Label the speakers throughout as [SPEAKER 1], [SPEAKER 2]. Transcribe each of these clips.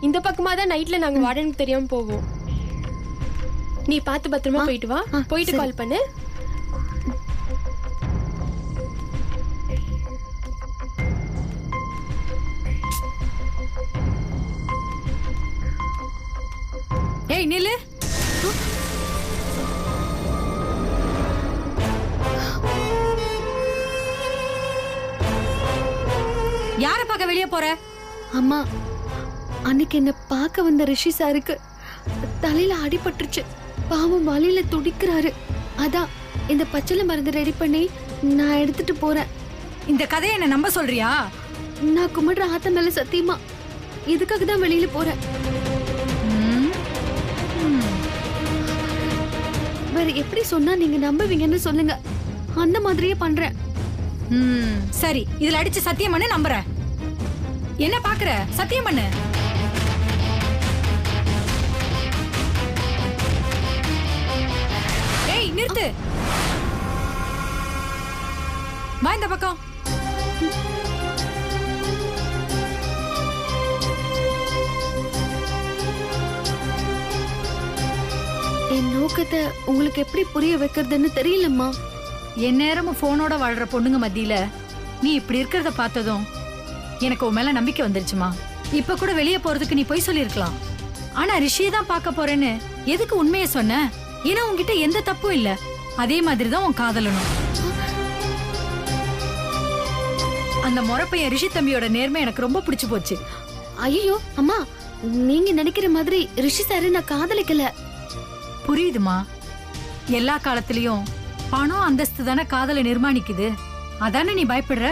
[SPEAKER 1] இந்த பக்கமா தான் நைட்ல நாங்க வார்டனுக்கு தெரியாம போவோம். நீ பார்த்து பத்திரமா போயிட்டு வா. போயிட்டு கால் பண்ணு.
[SPEAKER 2] ஏய் நில்லு. யார பார்க்க வெளியே போற?
[SPEAKER 3] அம்மா, அன்னைக்கு என்ன பார்க்க வந்த ரிஷி சாருக்கு தலையில அடிபட்டுருச்சு. பாவம் வலியில துடிக்கிறாரு. அதான் இந்த பச்சளை மருந்து ரெடி பண்ணி நான் எடுத்துட்டு போறேன்.
[SPEAKER 2] இந்த கதையை என்ன நம்ப சொல்றியா?
[SPEAKER 3] நான் கும்பிடுற ஆத்த மேல சத்தியமா இதுக்காக தான் வெளியில போறேன். வேற எப்படி சொன்னா நீங்க நம்புவீங்கன்னு சொல்லுங்க. அந்த மாதிரியே பண்றேன்.
[SPEAKER 2] சரி, இதுல அடிச்சு சத்தியம் பண்ணு, நம்புறேன். என்ன பாக்குற? சத்தியம் பண்ணு. ஏய் நிறுத்து. வா இந்த பக்கம்.
[SPEAKER 3] என் நோக்கத்தை உங்களுக்கு எப்படி புரிய வைக்கிறதுன்னு தெரியலம்மா.
[SPEAKER 2] என் நேரமும் போனோட வாழ்ற பொண்ணுங்க மத்தியில நீ இப்படி இருக்கிறத பார்த்ததும் எனக்கு உன் மேல நம்பிக்கை வந்துருச்சுமா. இப்ப கூட வெளியே போறதுக்கு நீ போய் சொல்லிருக்கலாம். ஆனா ரிஷியை தான் பார்க்க போறேன்னு எதுக்கு உண்மையை சொன்ன? ஏன்னா உன்கிட்ட எந்த தப்பும் இல்ல. அதே மாதிரிதான் உன் காதலனும். அந்த முறப்பையன் ரிஷி தம்பியோட நேர்மை எனக்கு ரொம்ப பிடிச்சு போச்சு.
[SPEAKER 3] ஐயோ அம்மா, நீங்க நினைக்கிற மாதிரி ரிஷி சாரை நான் காதலிக்கல.
[SPEAKER 2] புரியுதுமா. எல்லா காலத்திலயும் பணம் அந்தஸ்து தானே காதலை நிர்மாணிக்குது. அதானே நீ பயப்படுற?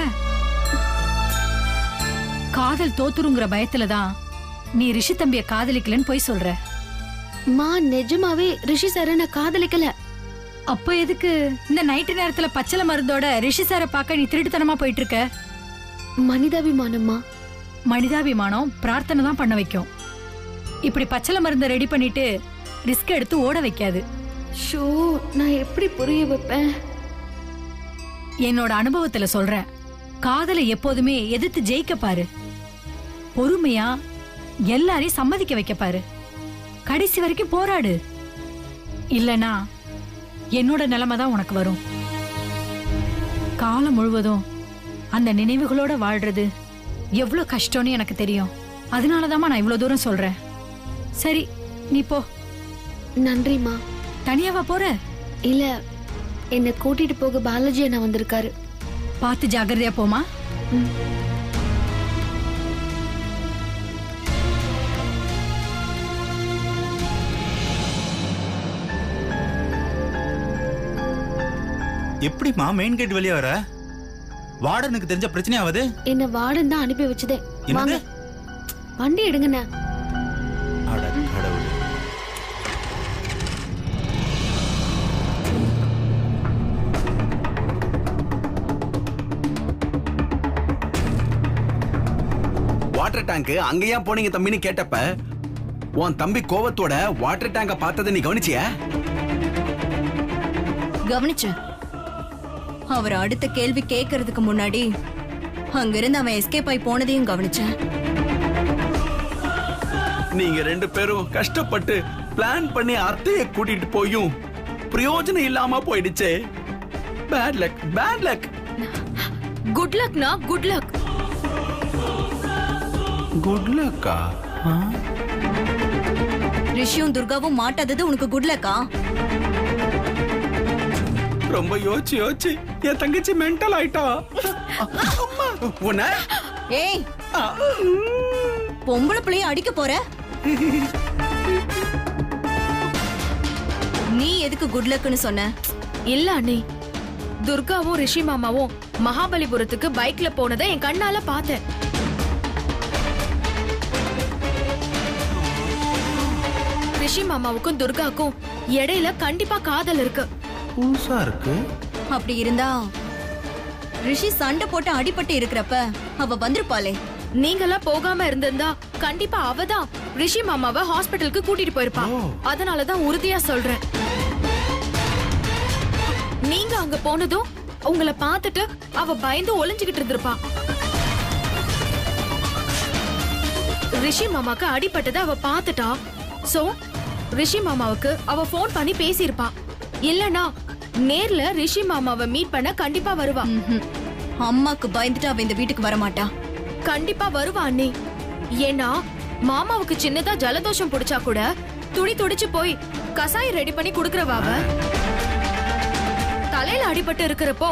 [SPEAKER 2] காதல் தோத்துருங்கிற பயத்துலதான் நீ ரிஷி தம்பிய காதலிக்கலன்னு போய் சொல்ற.
[SPEAKER 3] மா, நிஜமாவே ரிஷி சாரை நான் காதலிக்கல.
[SPEAKER 2] அப்ப எதுக்கு இந்த நைட்டு நேரத்துல பச்சளை மருந்தோட ரிஷி சாரை பார்க்க நீ திருட்டுத்தனமா போயிட்டு இருக்க?
[SPEAKER 3] மனிதாபிமானம்மா.
[SPEAKER 2] மனிதாபிமானம் பிரார்த்தனை தான் பண்ண வைக்கும். இப்படி பச்சளை மருந்தை ரெடி பண்ணிட்டு ரிஸ்க் எடுத்து ஓட வைக்காது.
[SPEAKER 3] ஷோ, நான் எப்படி புரிய வைப்பேன்?
[SPEAKER 2] என்னோட அனுபவத்துல சொல்றேன். காதலை எப்போதுமே எதிர்த்து ஜெயிக்க பாரு. பொறுமையா எல்லாரையும் சம்மதிக்க வைக்க பாரு. கடைசி வரைக்கும் போராடு. இல்லனா என்னோட நிலைமை தான் உனக்கு வரும். காலம் முழுவதும் அந்த நினைவுகளோட வாழ்றது எவ்வளவு கஷ்டம்னு எனக்கு தெரியும். அதனாலதான் நான் இவ்வளவு தூரம் சொல்றேன். சரி, நீ போ.
[SPEAKER 3] நன்றிமா.
[SPEAKER 2] தனியாவா போற?
[SPEAKER 3] இல்ல, என்ன கூட்டிட்டு போக பாலாஜி அண்ணா வந்திருக்காரு.
[SPEAKER 2] பார்த்து ஜாகிரதையா போமா.
[SPEAKER 4] எப்படிமா மெயின் கேட் வெளியே வர? வார்டனுக்கு தெரிஞ்ச பிரச்சனையாவது?
[SPEAKER 3] என்ன வார்டன் தான் அனுப்பி வச்சதே. வாங்க, வண்டி எடுங்கண்ணா.
[SPEAKER 5] வாட்டர் டேங்க் அங்க ஏன் போனீங்க தம்பின்னு கேட்டப்ப உன் தம்பி கோவத்தோட வாட்டர் டேங்க பார்த்ததை நீ கவனிச்சியா?
[SPEAKER 6] கவனிச்சேன். அவர் அடுத்த கேள்வி கேட்கறதுக்கு முன்னாடி அங்கிருந்து அவன் எஸ்கேப் ஆகி போனதையும் கவனிச்சேன்.
[SPEAKER 5] நீங்க ரெண்டு பேரும் கஷ்டப்பட்டு பிளான் பண்ணி அத்தைய கூட்டிட்டு போயும் பிரயோஜனம் இல்லாம போயிடுச்சே. Bad luck, bad luck.
[SPEAKER 3] Good லக்னா, குட் லக்.
[SPEAKER 5] குட் லக்கா?
[SPEAKER 6] ரிஷியும் துர்காவும் மாட்டாதது உனக்கு குட் லக்கா?
[SPEAKER 5] ரொம்ப யோசிச்சு என் தங்கச்சி மென்டல் ஆயிட்டா. உன்ன
[SPEAKER 6] ஏய், பொம்பளை பிள்ளைய அடிக்க போற? நீ எதுக்கு குட் லக்னு சொன்ன?
[SPEAKER 7] இல்ல அண்ணே, துர்காவும் ரிஷி மாமாவும் மகாபலிபுரத்துக்கு பைக்ல போனதை என் கண்ணால பார்த்தேன். ரிஷி மாமாவுக்கும் துர்காக்கும் இடையில கண்டிப்பா காதல் இருக்கு.
[SPEAKER 5] புதுசா இருக்கு.
[SPEAKER 6] அப்படி இருந்தா ரிஷி சண்டை போட்டு அடிபட்டு இருக்கிறப்ப அவ வந்திருப்பாளே.
[SPEAKER 7] நீங்கெல்லாம் போகாம இருந்திருந்தா கண்டிப்பா அவதான் ரிஷி மாமாவை ஹாஸ்பிட்டலுக்கு கூட்டிட்டு போயிருப்பா. அதனாலதான் உறுதியா சொல்றேன். நீங்க அங்க போனதும் உங்களை பார்த்துட்டு அவ பயந்து ஒளிஞ்சுகிட்டு இருந்திருப்பா. ரிஷி மாமாக்கு அடிபட்டதை அவ பாத்துட்டா. சோ ரிஷி மாமாவுக்கு அவ போன் பண்ணி பேசியிருப்பா. இல்லனா நேர்ல ரிஷி மாமாவை மீட் பண்ண கண்டிப்பா வருவா.
[SPEAKER 6] அம்மாக்கு பயந்துட்டு அவ இந்த வீட்டுக்கு வரமாட்டா.
[SPEAKER 7] கண்டிப்பா வருவா அண்ணி. ஏன்னா மாமாவுக்கு சின்னதா ஜலதோஷம் பிடிச்சா கூட துடிச்சு போய் கசாயம் ரெடி பண்ணி குடுக்கறவா அவ. தலையில அடிபட்டு இருக்கிறப்போ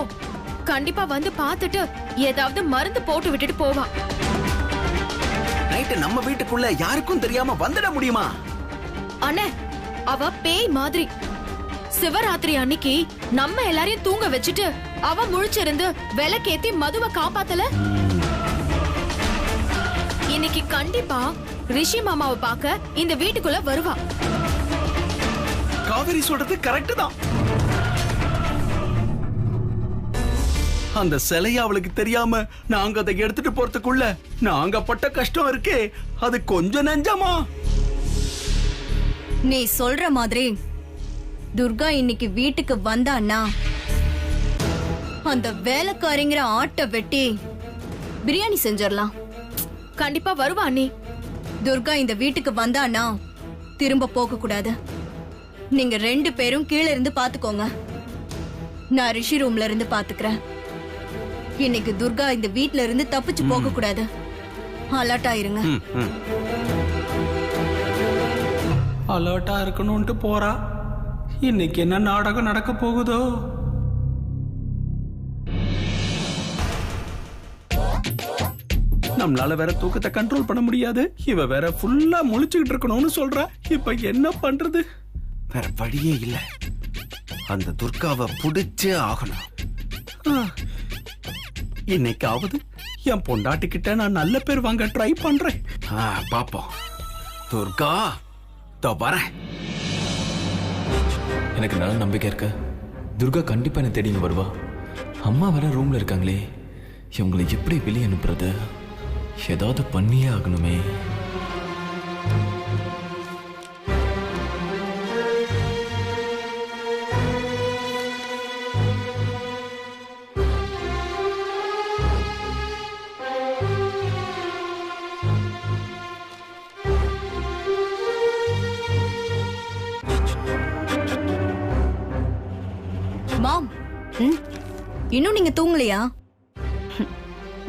[SPEAKER 7] கண்டிப்பா வந்து பாத்துட்டு ஏதாவது மருந்து போட்டு விட்டுட்டு போவா.
[SPEAKER 5] நைட்டு நம்ம வீட்டுக்குள்ள யாருக்கும் தெரியாம வந்துட முடியுமா?
[SPEAKER 7] அண்ணே, அவ பேய் மாதிரி. சிவராத்திரி அன்னைக்கு நம்ம எல்லாரையும் தூங்க வச்சுட்டு அவ முழிச்சிருந்து விளக்கேத்தி மதுவை காப்பாத்தல. இன்னைக்கு கண்டிப்பா ரிஷி மாமாவை பார்க்க இந்த வீட்டுக்குள்ள வருவா.
[SPEAKER 5] காவேரி சொல்றது கரெக்ட் தான். அந்த சிலைய அவளுக்கு தெரியாம நாங்க அதை எடுத்துட்டு போறதுக்குள்ள நாங்க பட்ட கஷ்டம் இருக்கே, அது கொஞ்சம் நெஞ்சமா?
[SPEAKER 6] நீ சொல்ற மாதிரி துர்கா இன்னைக்கு வீட்டுக்கு வந்தான்னா அந்த வேலைக்காரிங்கிற ஆட்டை வெட்டி பிரியாணி செஞ்சிடலாம்.
[SPEAKER 7] கண்டிப்பா வருவா அண்ணி.
[SPEAKER 6] துர்கா இந்த வீட்டுக்கு வந்தான்னா திரும்ப போக கூடாது. நீங்க 2 பேரும் கீழே இருந்து பாத்துக்கோங்க. நான் ரிஷி ரூம்ல இருந்து பாத்துக்கிறேன். இன்னைக்கு துர்கா இந்த வீட்ல இருந்து தப்பிச்சு போக கூடாது. அலர்ட்டா இருங்க.
[SPEAKER 5] அலர்ட்டா இருக்கணும்ட்டு போறா. இன்னைக்கு என்ன நாடகம் நடக்க போகுதோ? நம்மளால வேற தூக்கத்தை கண்ட்ரோல் பண்ண முடியாது. இவ வேற ஃபுல்லா முழிச்சுக்கிட்டு இருக்கணும்னு சொல்றா. இப்ப என்ன பண்றது? வேற வழியே இல்ல. அந்த துர்காவை புடிச்சே ஆகணும். இன்னைக்காவது என் பொண்டாட்டி கிட்ட நான் நல்ல பேர் வாங்க ட்ரை பண்றேன். பாப்போம். துர்கா வரேன்.
[SPEAKER 8] எனக்கு நல்ல நம்பிக்கை இருக்கு. துர்கா கண்டிப்பா என்ன தேடி வருவா. அம்மா வேற ரூம்ல இருக்காங்களே, இவங்களை எப்படி வெளியே அனுப்புறது? ஏதாவது பண்ணியே ஆகணுமே.
[SPEAKER 6] மாம், இன்னும் நீங்க தூங்கலையா?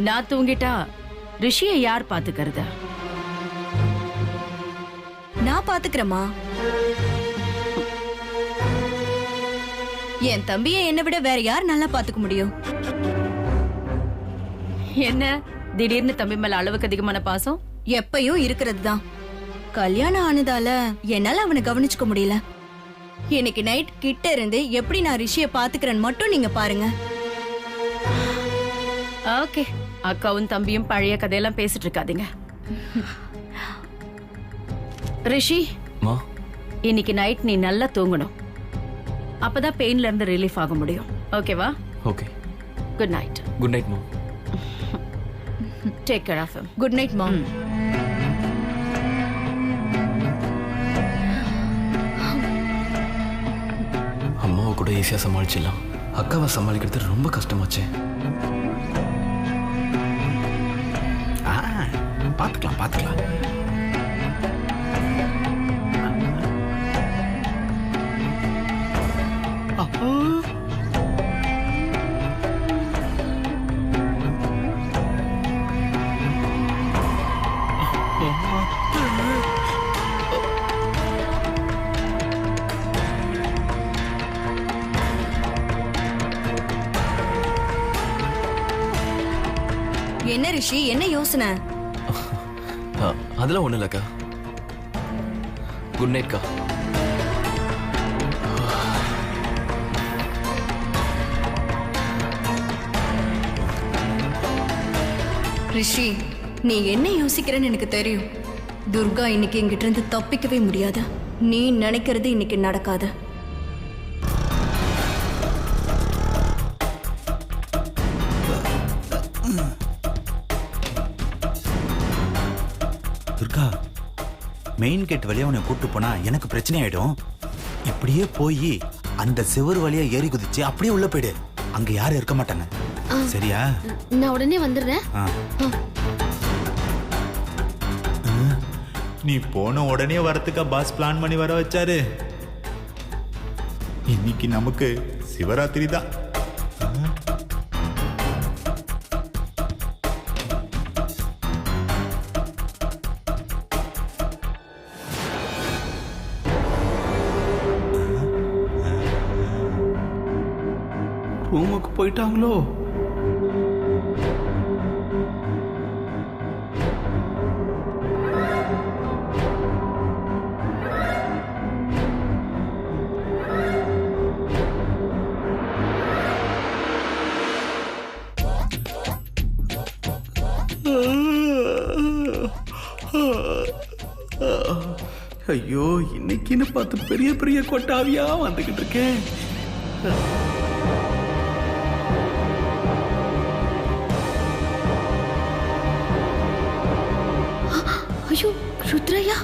[SPEAKER 9] நான் தூங்கிட்டா ரிஷியை யார் பாத்துக்கிறது?
[SPEAKER 6] நான் பாத்துக்கிறேமா. என் தம்பியை என்னை விட வேற யார் நல்லா பாத்துக்க முடியும்?
[SPEAKER 9] என்ன திடீர்னு தம்பி மேல அளவுக்கு அதிகமான பாசம்?
[SPEAKER 6] எப்பயும் இருக்கிறது தான். கல்யாணம் ஆனதால என்னால அவனை கவனிச்சுக்க முடியல. இன்னைக்கு நைட் கிட்ட இருந்து எப்படி நான் ரிஷியை பாத்துக்கிறேன்னு மட்டும் நீங்க பாருங்க.
[SPEAKER 9] ஓகே, அக்காவும் தம்பியும் பழைய கதையெல்லாம் பேசிட்டு இருக்காதீங்க. ரிஷி, இன்னைக்கு நைட் நீ நல்லா தூங்கணும். அப்பதான் பெயின்ல இருந்து ரிலீஃப் ஆக முடியும். ஓகேவா?
[SPEAKER 8] Okay.
[SPEAKER 9] Good night.
[SPEAKER 8] Good night mom.
[SPEAKER 9] Take care of him.
[SPEAKER 6] Good night mom.
[SPEAKER 8] அம்மாவை கூட ஈஸியா சமாளிச்சிடலாம். அக்காவை சமாளிக்கிறது ரொம்ப கஷ்டமாச்சே.
[SPEAKER 5] பாத்துக்கலாம் பாத்துக்கலாம்.
[SPEAKER 6] என்ன ரிஷி, என்ன யோசனை?
[SPEAKER 8] அதெல்லாம் ஒண்ணு இல்லக்கா. குட் நைட்க்கா.
[SPEAKER 6] ரிஷி, நீ என்ன யோசிக்கிறன்னு எனக்கு தெரியும். துர்கா இன்னைக்கு என்கிட்ட இருந்து தப்பிக்கவே முடியாது. நீ நினைக்கிறது இன்னைக்கு நடக்காது.
[SPEAKER 4] துர்கா, மெயின் கேட் வழியா உன்னை கூட்டு போனா எனக்கு பிரச்சனை ஆயிடும். இப்படியே போய் அந்த செவர் வழியா ஏறி குதிச்சு அப்படியே உள்ள போயிடு. அங்க யாரும் இருக்க மாட்டாங்க. சரியா?
[SPEAKER 3] நான் உடனே வந்துடுறேன்.
[SPEAKER 4] நீ போன உடனே வரத்துக்கா பாஸ் பிளான் பண்ணி வர வச்சாரு. இன்னைக்கு நமக்கு சிவராத்திரி தான்.
[SPEAKER 5] ரூமுக்கு போயிட்டாங்களோ? ஐயோ, இன்னைக்குன்னு பார்த்து பெரிய பெரிய கொட்டாவியா வந்துகிட்டு இருக்கேன்.
[SPEAKER 3] ஐயோ, ருத்ரையா!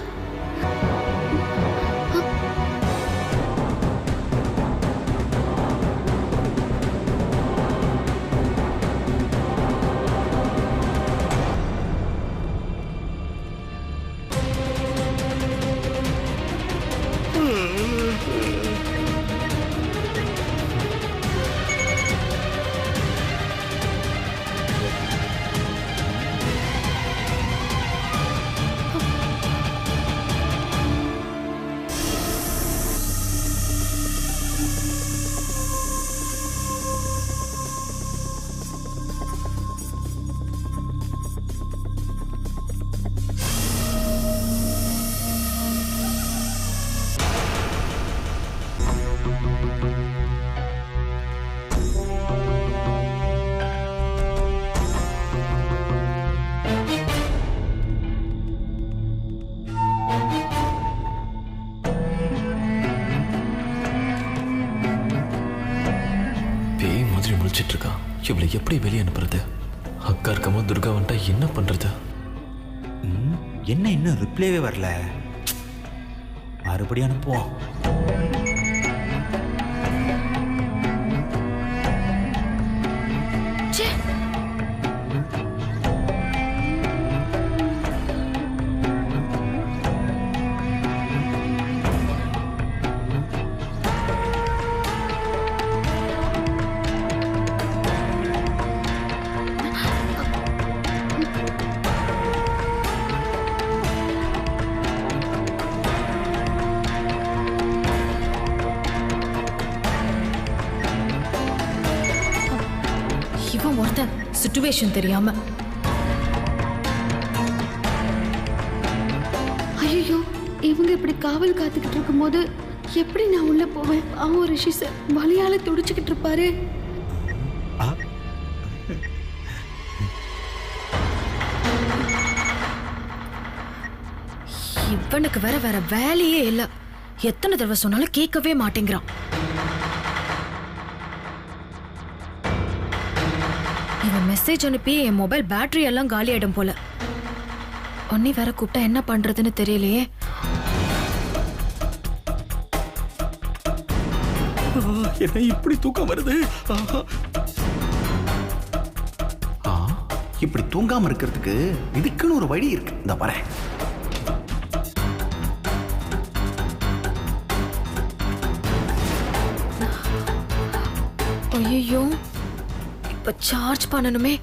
[SPEAKER 8] முழிச்சிட்டு இருக்கா. இவளை எப்படி வெளியே அனுப்புறது? அக்கா இருக்கமோ துர்கா வந்துட்டா என்ன பண்றது?
[SPEAKER 4] என்ன இன்னும் ரிப்ளைவே வரல? மறுபடியும் அனுப்புவோம்.
[SPEAKER 7] சிச்சுவேஷன் தெரியாம.
[SPEAKER 3] ஐயோ, இவங்க இப்படி காவல் காத்துக்கிட்டு இருக்கும் போது எப்படி நான் உள்ள போவேன்? அவன் ரிஷி சார் வலியால துடிச்சுக்கிட்டு இருப்பாரு.
[SPEAKER 7] இவனுக்கு வேற வேலையே இல்ல. எத்தனை தடவை சொன்னாலும் கேட்கவே மாட்டேங்கிறான். இவன் மெசேஜ் அனுப்பி என் மொபைல் பேட்டரி எல்லாம் காலி ஆயிடும் போல. ஒன்னி வேற கூப்பிட்டா என்ன பண்றதுன்னு தெரியலையே.
[SPEAKER 5] என்ன இப்படி தூக்கம் வருது? இப்படி தூங்காம இருக்கிறதுக்கு இதுக்குன்னு ஒரு வழி இருக்கு. இந்த பாரு.
[SPEAKER 7] ஐயோ, இப்ப சார்ஜ் பண்ணணுமே.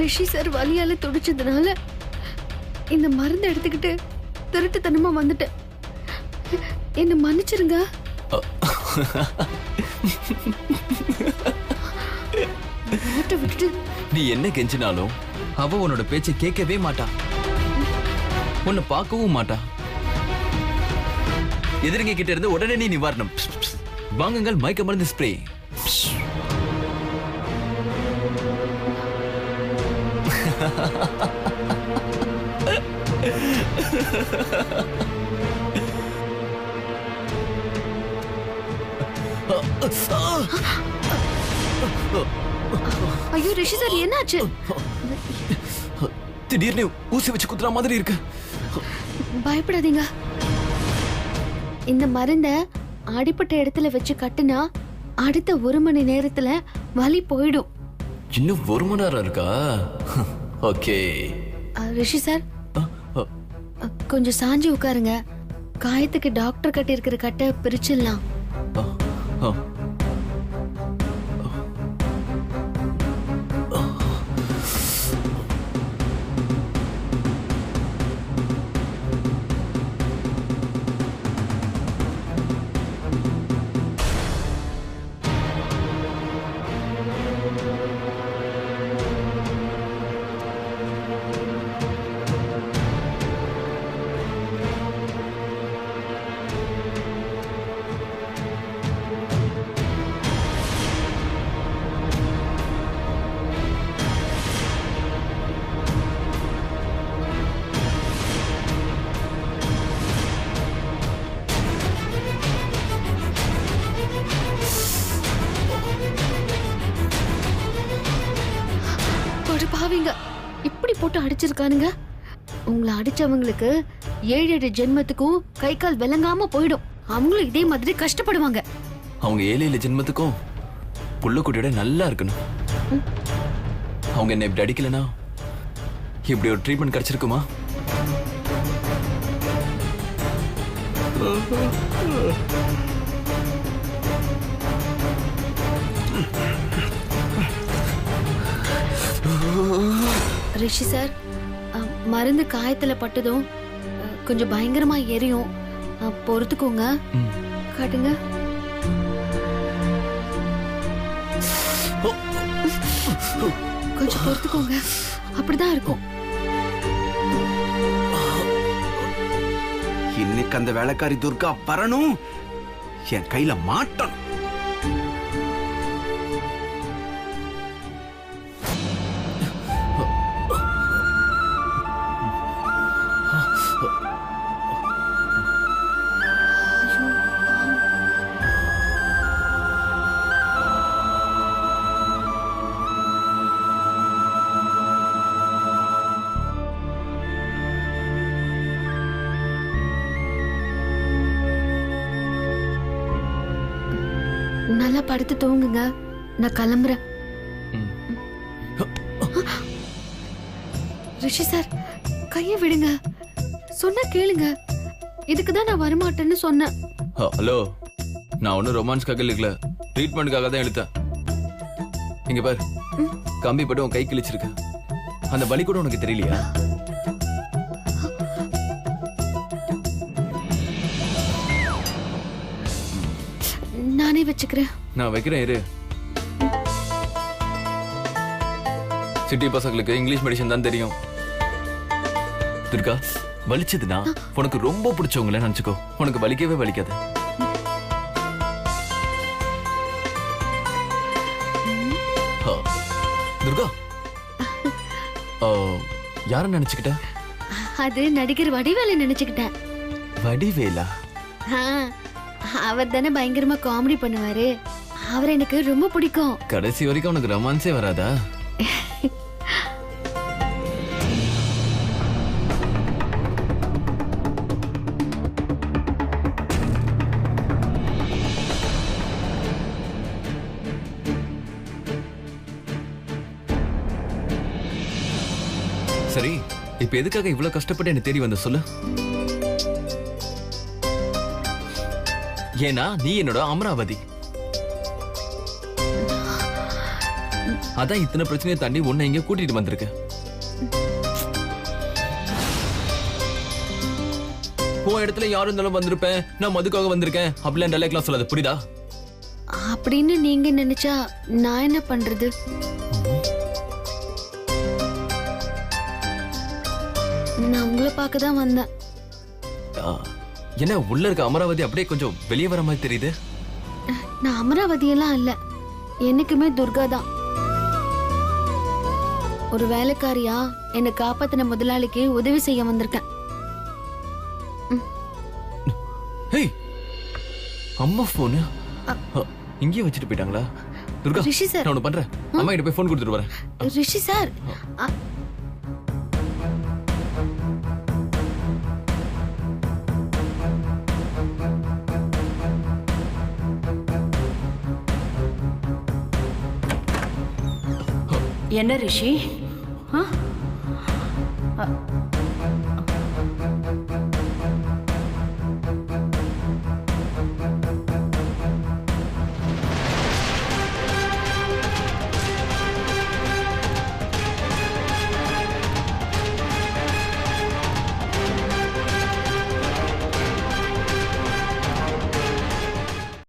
[SPEAKER 3] ரிஷி சார் வலியால துடிச்சதுனால இந்த மருந்து எடுத்துக்கிட்டு திருட்டுத்தனமா வந்துட்டேன். என்ன மன்னிச்சிருங்க. விட்டு
[SPEAKER 8] நீ என்ன கெஞ்சினாலும் அவ உன்னோட பேச்சை கேட்கவே மாட்டா, உன்னை பார்க்கவும் மாட்டா. எதிரிங்க கிட்ட இருந்து உடனே நீ நிவாரணம். வாங்குங்கள் மயக்க மருந்து ஸ்ப்ரே.
[SPEAKER 3] ஐயோ ரிஷி சார் என்னாச்சு?
[SPEAKER 8] திடீர்னு ஊசி வச்சு குத்துற மாதிரி இருக்கு.
[SPEAKER 3] பயப்படாதீங்க. இந்த மருந்த அடிப்பட்ட இடத்துல வச்சு கட்டுனா அடுத்த 1 மணி நேரத்துல வலி போயிடும்.
[SPEAKER 8] இன்னும் 1 மணி நேரம் இருக்கா? ஓகே.
[SPEAKER 3] ரிஷி சார் கொஞ்சம் சாஞ்சி உட்காருங்க. காயத்துக்கு டாக்டர் கட்டி இருக்கிற கட்டை பிரிச்சிடலாம். பாவிங்க இப்படி போட்டு அடிச்சிருக்கானுங்க. உங்களை அடிச்சவங்களுக்கு 7 ஜென்மத்துக்கும் கை கால் விளங்காம போயிடும். அவங்களும் இதே மாதிரி கஷ்டப்படுவாங்க.
[SPEAKER 8] அவங்க 7 ஜென்மத்துக்கும் புள்ளக்குட்டியோட நல்லா இருக்கணும். அவங்க என்ன இப்படி அடிக்கலனா இப்படி ஒரு ட்ரீட்மெண்ட் கிடைச்சிருக்குமா?
[SPEAKER 3] ரிஷி சார் மருந்து காயத்துல பட்டதும் கொஞ்சம் பயங்கரமா எரியும். பொறுத்துக்கோங்க. காட்டுங்க. கொஞ்சம் பொறுத்துக்கோங்க. அப்படிதான் இருக்கும்.
[SPEAKER 5] இன்னைக்கு அந்த வேலைக்காரி துர்கா வரணும், என் கையில மாட்டணும்.
[SPEAKER 3] நல்லா படுத்து தூங்குங்க. நான் கிளம்புறேன். ரிஷி சார் கைய விடுங்க. சொன்னா கேளுங்க. இதுக்குதான் நான் வரமாட்டேன்னு சொன்னேன்.
[SPEAKER 8] ஹலோ, நான் ஒன்னும் ரொமான்ஸ்க்காக இல்ல, ட்ரீட்மெண்ட்காக தான் எழுத்தேன். இங்க பாரு, கம்பி பட்டு உன் கை கிழிச்சிருக்க. அந்த வலி கூட உனக்கு தெரியலையா?
[SPEAKER 3] நானே வச்சுக்கிறேன்.
[SPEAKER 8] நான் வைக்கிறேன் இரு. சிட்டி பசங்களுக்கு இங்கிலீஷ் மெடிசன் தான் தெரியும். துர்கா, வலிச்சதுன்னா உனக்கு ரொம்ப பிடிச்சவங்கள நினைச்சுக்கோ. உனக்கு வலிக்கவே வலிக்காது. துர்கா, யார நினைச்சுக்கிட்ட?
[SPEAKER 3] அது நடிகர் வடிவேலை நினைச்சுக்கிட்டேன்.
[SPEAKER 8] வடிவேலா?
[SPEAKER 3] அவர் தானே பயங்கரமா காமெடி பண்ணுவாரு. அவர் எனக்கு ரொம்ப பிடிக்கும்.
[SPEAKER 8] கடைசி வரைக்கும் உனக்கு ரொமான்ஸே வராதா? சரி, இப்ப எதுக்காக இவ்வளவு கஷ்டப்பட்டு என்ன தேடி வந்த சொல்லு. ஏன்னா நீ என்னோட அமராவதி. அதான் இத்தனை பிரச்சனையை தாண்டி உன்னை இங்க கூட்டிட்டு வந்திருக்கேன். உன் இடத்துல யாரும் இருந்தாலும் வந்திருப்பேன், நான் மதுக்காக வந்திருக்கேன் அப்படிலாம் டைலாக்லாம் சொல்லாது, புரியுதா?
[SPEAKER 3] அப்படின்னு நீங்க நினைச்சா நான் என்ன பண்றது? நான் உங்களை பார்க்க தான் வந்தேன்.
[SPEAKER 8] என்ன உள்ள இருக்க அமராவதி அப்படியே கொஞ்சம் வெளியே வர மாதிரி தெரியுது?
[SPEAKER 3] நான் அமராவதி எல்லாம் இல்ல, என்னைக்குமே துர்கா தான். ஒரு வேலைக்காரியா என்னை காப்பாத்தின முதலாளிக்கு உதவி செய்ய வந்திருக்கேன்.
[SPEAKER 8] ஹேய், அம்மா போனு இங்கேயே வச்சுட்டு போயிட்டாங்களா? துர்கா,
[SPEAKER 3] ரிஷி சார்,
[SPEAKER 8] நான் ஒண்ணு பண்றேன், அம்மா கிட்ட போய் போன் கொடுத்துட்டு வரேன்.
[SPEAKER 3] ரிஷி சார்,
[SPEAKER 9] என்ன ரிஷி?